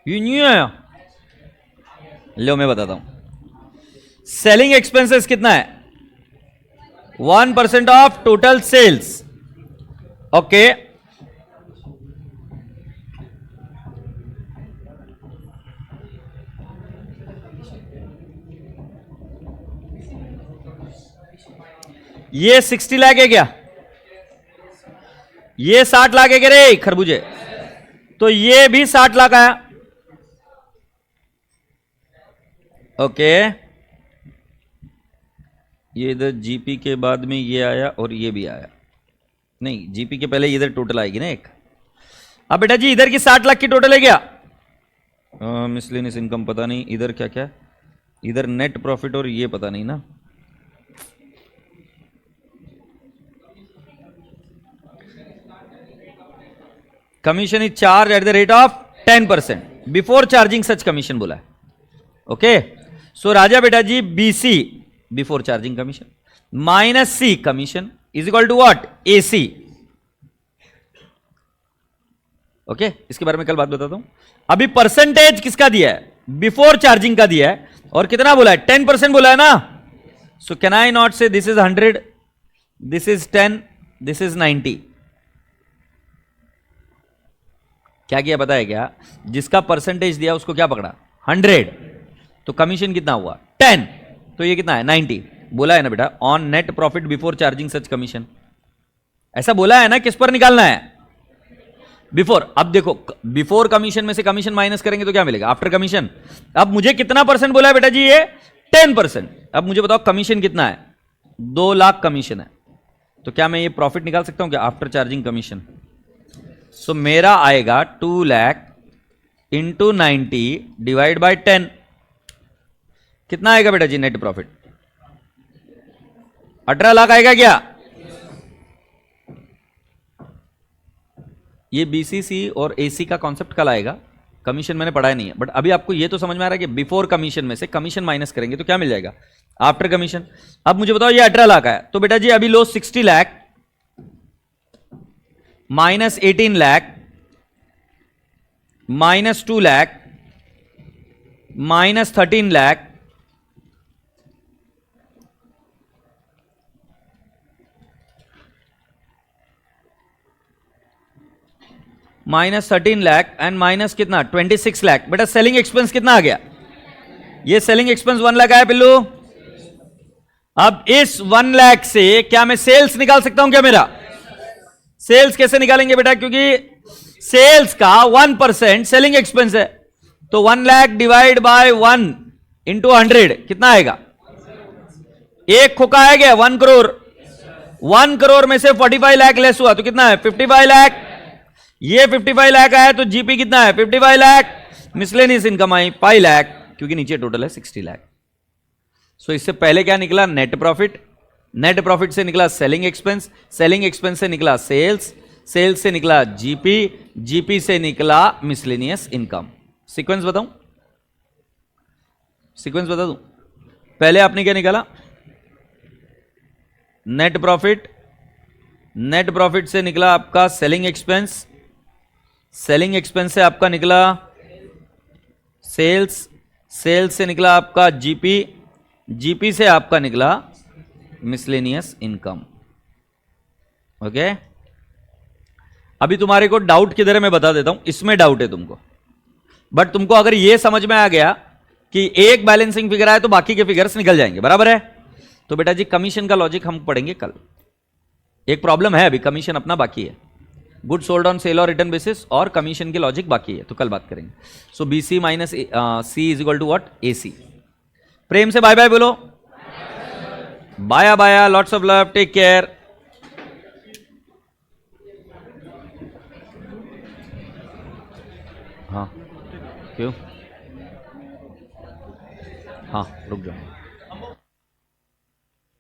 ये नहीं आया, लो मैं बताता हूं। सेलिंग एक्सपेंसेस कितना है? 1% ऑफ टोटल सेल्स। ओके, ये 60 लाख है क्या? ये 60 लाख है क्या रे खरबूजे? तो ये भी 60 लाख आया। ओके, ये इधर जीपी के बाद में ये आया और ये भी आया। नहीं, जीपी के पहले इधर टोटल आएगी ना एक। अब बेटा जी इधर की 60 लाख की टोटल है क्या? मिसलेनियस इनकम पता नहीं, इधर क्या क्या, इधर नेट प्रॉफिट और ये पता नहीं ना। Commission is charge at the rate of 10% before charging such commission बोला है। ओके, सो राजा बेटा जी BC before charging commission minus C commission is equal to what? AC. Okay, इसके बारे में कल बात बताता हूं। अभी परसेंटेज किसका दिया है? बिफोर चार्जिंग का दिया है, और कितना बोला है? 10% बोला है ना। सो कैन आई नॉट से this is 100, this is 10, this is 90? क्या किया पता है क्या? जिसका परसेंटेज दिया उसको क्या पकड़ा? 100, तो कमीशन कितना हुआ? 10, तो ये कितना है? 90। बोला है ना बेटा, on net profit before charging such commission, ऐसा बोला है ना। किस पर निकालना है? बिफोर। अब देखो, बिफोर कमीशन में से कमीशन माइनस करेंगे तो क्या मिलेगा? After commission. अब मुझे कितना परसेंट बोला है बेटा जी? ये 10%। अब मुझे बताओ कमीशन कितना है? 2 लाख कमीशन है, तो क्या मैं ये प्रॉफिट निकाल सकता हूं क्या आफ्टर चार्जिंग कमीशन? सो मेरा आएगा 2 लाख इंटू 90 डिवाइड बाय 10। कितना आएगा बेटा जी नेट प्रॉफिट? 18 लाख आएगा क्या? ये बीसीसी और एसी का कॉन्सेप्ट कल आएगा, कमीशन मैंने पढ़ाया नहीं है, बट अभी आपको ये तो समझ में आ रहा है कि बिफोर कमीशन में से कमीशन माइनस करेंगे तो क्या मिल जाएगा? After commission. अब मुझे बताओ ये 18 लाख है, तो बेटा जी अभी लो 60 lakh minus 18 lakh minus 2 lakh minus 13 lakh minus 13 lakh and minus कितना? 26 लाख। बेटा सेलिंग एक्सपेंस कितना आ गया? ये सेलिंग एक्सपेंस 1 लाख आया पिल्लू। अब इस 1 लाख से क्या मैं सेल्स निकाल सकता हूं क्या? मेरा सेल्स कैसे निकालेंगे बेटा? क्योंकि सेल्स का 1% सेलिंग एक्सपेंस है, तो 1 लाख डिवाइड बाय 1 इंटू 100 कितना आएगा? एक खोका आ गया 1 करोड़। 1 करोड़ में से 45 लाख लेस हुआ तो कितना है? 55 लाख। ये 55 लाख आया तो जीपी कितना है? 55 लाख। मिसलेनियस इनकम आई 5 लाख, क्योंकि नीचे टोटल है 60 लाख। सो इससे पहले क्या निकला? Net profit. नेट प्रॉफिट से निकला सेलिंग एक्सपेंस, सेलिंग एक्सपेंस से निकला सेल्स, सेल्स से निकला जीपी, जीपी से निकला मिसलेनियस इनकम। सीक्वेंस बताऊं? सीक्वेंस बता दूं? पहले आपने क्या निकाला? Net profit. नेट प्रॉफिट से निकला आपका सेलिंग एक्सपेंस, सेलिंग एक्सपेंस से आपका निकला सेल्स, सेल्स से निकला आपका जीपी, जीपी से आपका निकला मिसलेनियस इनकम। ओके, अभी तुम्हारे को डाउट किधर है मैं बता देता हूं। इसमें डाउट है तुमको, बट तुमको अगर यह समझ में आ गया कि एक बैलेंसिंग फिगर आए तो बाकी के फिगर्स निकल जाएंगे, बराबर है? तो बेटा जी कमीशन का लॉजिक हम पढ़ेंगे कल। एक प्रॉब्लम है अभी, कमीशन अपना बाकी है, गुड सोल्ड ऑन सेल और रिटर्न बेसिस, और कमीशन के लॉजिक बाकी है, तो कल बात करेंगे। So BC minus C is equal to what? AC. प्रेम से बाय बाय बोलो। बाया बाया, lots of love, take care. हाँ क्यों? हाँ रुक जाओ।